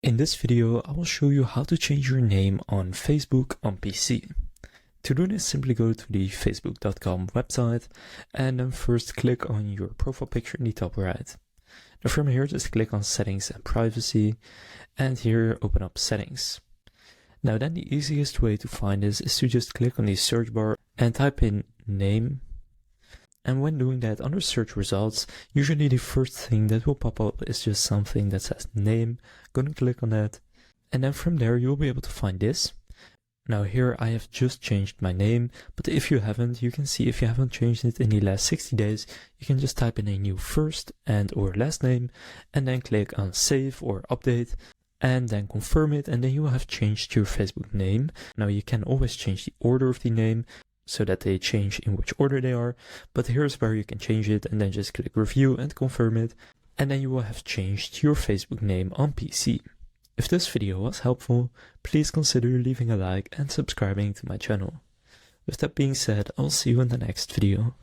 In this video, I will show you how to change your name on Facebook on PC. To do this, simply go to the facebook.com website and then first click on your profile picture in the top right. Now from here, just click on Settings and Privacy, and here open up Settings. Now then the easiest way to find this is to just click on the search bar and type in name. And when doing that, under search results, usually the first thing that will pop up is just something that says name. Go and click on that. And then from there, you'll be able to find this. Now here I have just changed my name, but if you haven't, you can see if you haven't changed it in the last 60 days, you can just type in a new first and or last name and then click on save or update and then confirm it, and then you will have changed your Facebook name. Now you can always change the order of the name so that they change in which order they are, but here's where you can change it and then just click review and confirm it, and then you will have changed your Facebook name on PC. If this video was helpful, please consider leaving a like and subscribing to my channel. With that being said, I'll see you in the next video.